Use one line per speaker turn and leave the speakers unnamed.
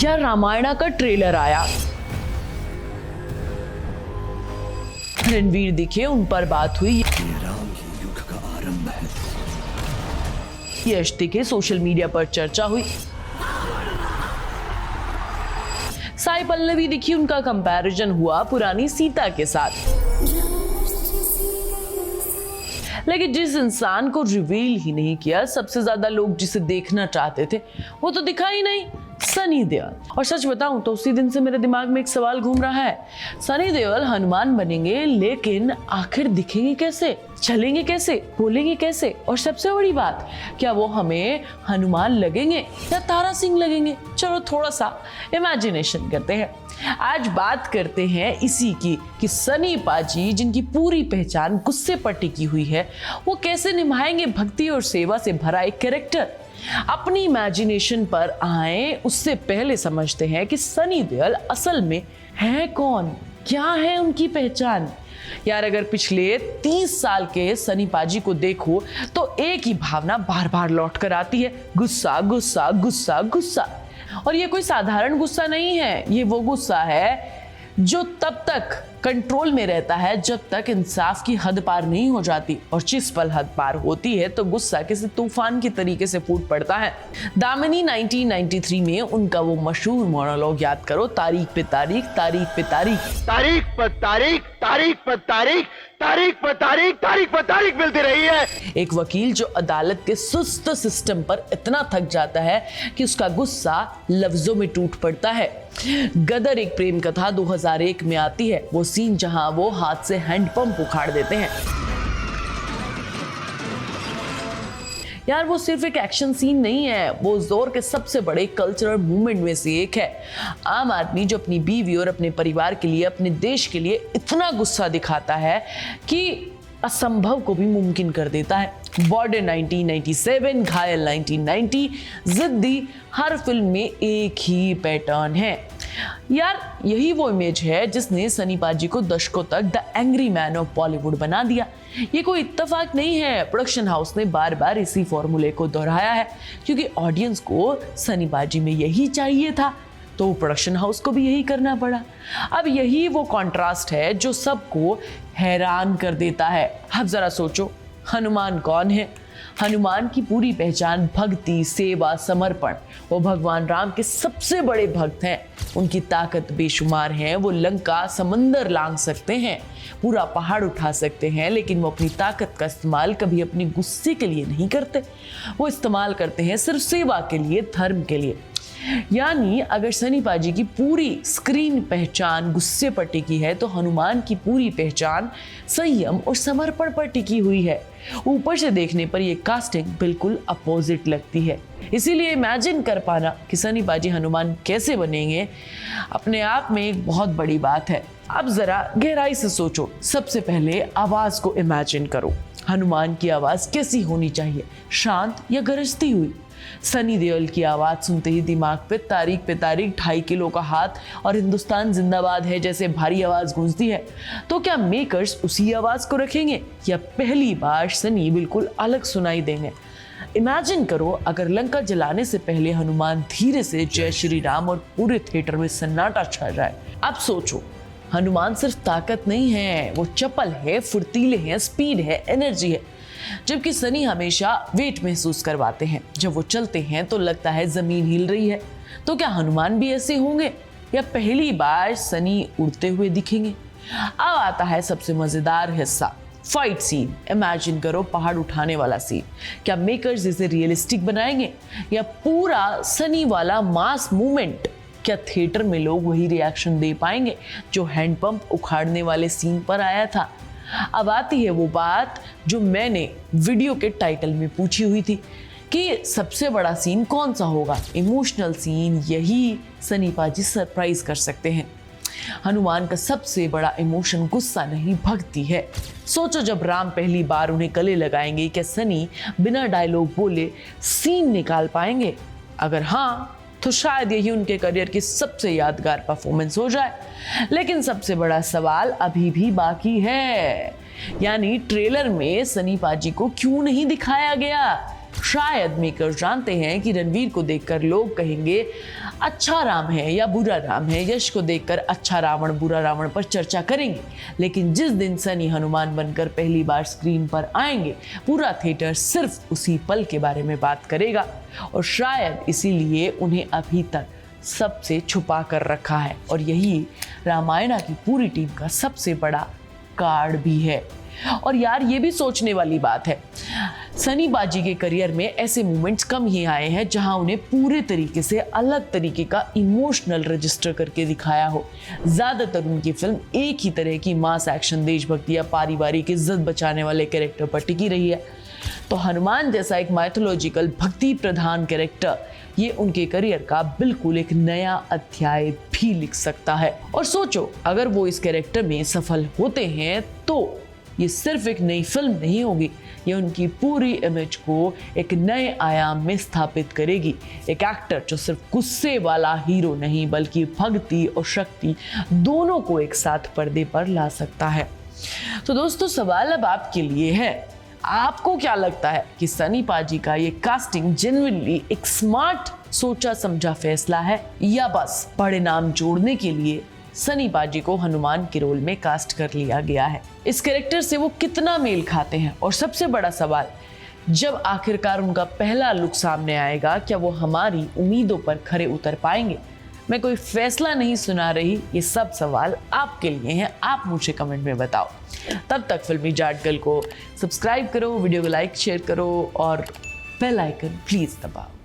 या रामायणा का ट्रेलर आया, रणवीर दिखे, उन पर बात हुई,
राम ही युग का आरंभ है।
यश दिखे, सोशल मीडिया पर चर्चा हुई, साई पल्लवी दिखी, उनका कंपैरिजन हुआ पुरानी सीता के साथ। लेकिन जिस इंसान को रिवील ही नहीं किया, सबसे ज्यादा लोग जिसे देखना चाहते थे, वो तो दिखा ही नहीं, सनी देओल। और सच बताऊं तो उसी दिन से मेरे दिमाग में एक सवाल घूम रहा है, सनी देओल हनुमान बनेंगे, लेकिन आखिर दिखेंगे कैसे, चलेंगे कैसे, बोलेंगे कैसे, और सबसे बड़ी बात, क्या वो हमें हनुमान लगेंगे या तारा सिंह लगेंगे? चलो थोड़ा सा इमेजिनेशन करते हैं। आज बात करते हैं इसी की कि सनी पाजी, जिनकी पूरी पहचान गुस्से पर टिकी हुई है, वो कैसे निभाएंगे भक्ति और सेवा से भरा एक कैरेक्टर। अपनी इमेजिनेशन पर आए उससे पहले समझते हैं कि सनी देओल असल में है कौन, क्या है उनकी पहचान। यार अगर पिछले 30 साल के सनी पाजी को देखो तो एक ही भावना बार बार लौट कर आती है, गुस्सा गुस्सा गुस्सा गुस्सा। और ये कोई साधारण गुस्सा नहीं है, ये वो गुस्सा है जो तब तक कंट्रोल में रहता है जब तक इंसाफ की हद पार नहीं हो जाती, और जिस पल हद पार होती है तो गुस्सा किसी तूफान के तरीके से फूट पड़ता है। दामिनी 1993 में उनका वो मशहूर मोनोलॉग याद करो, तारीख पे तारीख, तारीख पे तारीख,
तारीख पर तारीख, तारीख पर तारीख, तारीख पर तारीख, तारीख पर तारीख मिलती रही है।
एक वकील जो अदालत के सुस्त सिस्टम पर इतना थक जाता है कि उसका गुस्सा लफ्जों में टूट पड़ता है। गदर एक प्रेम कथा 2001 में आती है, वो सीन जहां वो हाथ से हैंडपंप उखाड़ देते हैं। यार वो सिर्फ एक एक्शन सीन नहीं है, वो जोर के सबसे बड़े कल्चरल मूवमेंट में से एक है। आम आदमी जो अपनी बीवी और अपने परिवार के लिए, अपने देश के लिए इतना गुस्सा दिखाता है कि असंभव को भी मुमकिन कर देता है। बॉर्डर 1997, घायल 1990, जिद्दी, हर फिल्म में एक ही पैटर्न है। यार यही वो इमेज है जिसने सनी पाजी को दशकों तक the angry man of Bollywood बना दिया। ये कोई इत्तेफाक नहीं है, प्रोडक्शन हाउस ने बार बार इसी फॉर्मूले को दोहराया है, क्योंकि ऑडियंस को सनी पाजी में यही चाहिए था, तो प्रोडक्शन हाउस को भी यही करना पड़ा। अब यही वो कॉन्ट्रास्ट है जो सबको हैरान कर देता है। अब जरा सोचो, हनुमान कौन है? हनुमान की पूरी पहचान भक्ति, सेवा, समर्पण। वो भगवान राम के सबसे बड़े भक्त हैं, उनकी ताकत बेशुमार है। वो लंका समंदर लांघ सकते हैं, पूरा पहाड़ उठा सकते हैं, लेकिन वो अपनी ताकत का इस्तेमाल कभी अपने गुस्से के लिए नहीं करते। वो इस्तेमाल करते हैं सिर्फ सेवा के लिए, धर्म के लिए। यानी अगर सनी पाजी की पूरी स्क्रीन पहचान गुस्से पर टिकी है, तो हनुमान की पूरी पहचान संयम और समर्पण पर टिकी हुई है। ऊपर से देखने पर यह कास्टिंग बिल्कुल अपोजिट लगती है। इसीलिए इमेजिन कर पाना कि सनी पाजी हनुमान कैसे बनेंगे, अपने आप में एक बहुत बड़ी बात है। अब जरा गहराई से सोचो। सबसे पहले आवाज को इमेजिन करो। हनुमान की आवाज कैसी होनी चाहिए? शांत या गरजती हुई? सनी देओल की आवाज सुनते ही दिमाग पे तारीख 2.5 किलो का हाथ और हिंदुस्तान जिंदाबाद है जैसे भारी आवाज गूंजती है। तो क्या मेकर्स उसी आवाज को रखेंगे या पहली बार सनी बिल्कुल अलग सुनाई देंगे? इमेजिन करो अगर लंका जलाने से पहले हनुमान धीरे से जय श्री राम और पूरे थिएटर में सन्नाटा छा जाए। अब सोचो, हनुमान सिर्फ ताकत नहीं है, वो चपल है, फुर्तीले हैं, स्पीड है, एनर्जी है। जबकि सनी हमेशा वेट महसूस करवाते हैं। जब वो चलते हैं तो लगता है जमीन हिल रही है। तो क्या हनुमान भी ऐसे होंगे या पहली बार सनी उड़ते हुए दिखेंगे? अब आता है सबसे मजेदार हिस्सा, फाइट सीन। इमेजिन करो पहाड़ उठाने वाला सीन। क्या मेकर्स इसे रियलिस्टिक बनाएंगे या पूरा सनी वाला मास मूवमेंट? क्या थिएटर में लोग वही रिएक्शन दे पाएंगे जो हैंडपंप उखाड़ने वाले सीन पर आया था? अब आती है वो बात जो मैंने वीडियो के टाइटल में पूछी हुई थी कि सबसे बड़ा सीन कौन सा होगा? Emotional scene. यही सनी पाजी सरप्राइज कर सकते हैं। हनुमान का सबसे बड़ा इमोशन गुस्सा नहीं, भक्ति है। सोचो जब राम पहली बार उन्हें गले लगाएंगे, क्या सनी बिना डायलॉग बोले सीन निकाल पाएंगे? अगर हाँ, तो शायद यही उनके करियर की सबसे यादगार परफॉर्मेंस हो जाए। लेकिन सबसे बड़ा सवाल अभी भी बाकी है, यानी ट्रेलर में सनी पाजी को क्यों नहीं दिखाया गया? शायद मेकर जानते हैं कि रणवीर को देखकर लोग कहेंगे अच्छा राम है या बुरा राम है, यश को देखकर अच्छा रावण बुरा रावण पर चर्चा करेंगे, लेकिन जिस दिन सनी हनुमान बनकर पहली बार स्क्रीन पर आएंगे, पूरा थिएटर सिर्फ उसी पल के बारे में बात करेगा। और शायद इसीलिए उन्हें अभी तक सबसे छुपा कर रखा है, और यही रामायणा की पूरी टीम का सबसे बड़ा कार्ड भी है। और यार ये भी सोचने वाली बात है, सनी बाजी के करियर में ऐसे मोमेंट्स कम ही आए हैं जहां उन्हें पूरे तरीके से अलग तरीके का इमोशनल रजिस्टर करके दिखाया हो। ज्यादातर उनकी फिल्म एक ही तरह की मास एक्शन, देशभक्ति या पारिवारिक इज्जत बचाने वाले कैरेक्टर पर टिकी रही है। तो हनुमान जैसा एक माइथोलॉजिकल भक्ति प्रधान कैरेक्टर ये उनके करियर का बिल्कुल एक नया अध्याय भी लिख सकता है। और सोचो, अगर वो इस कैरेक्टर में सफल होते हैं तो ये सिर्फ एक नई फिल्म नहीं होगी, ये उनकी पूरी इमेज को एक नए आयाम में स्थापित करेगी। एक एक्टर जो सिर्फ गुस्से वाला हीरो नहीं बल्कि भक्ति और शक्ति दोनों को एक साथ पर्दे पर ला सकता है। तो दोस्तों, सवाल अब आपके लिए है, आपको क्या लगता है कि सनी पाजी का ये कास्टिंग जेन्युइनली एक स्मार्ट सोचा समझा फैसला है, या बस बड़े नाम जोड़ने के लिए सनी पाजी को हनुमान के रोल में कास्ट कर लिया गया है? इस कैरेक्टर से वो कितना मेल खाते हैं? और सबसे बड़ा सवाल, जब आखिरकार उनका पहला लुक सामने आएगा, क्या वो हमारी उम्मीदों पर खरे उतर पाएंगे? मैं कोई फैसला नहीं सुना रही, ये सब सवाल आपके लिए हैं, आप मुझे कमेंट में बताओ। तब तक फिल्मी जाटगल को सब्सक्राइब करो, वीडियो को लाइक शेयर करो और बेल आइकन प्लीज दबाओ।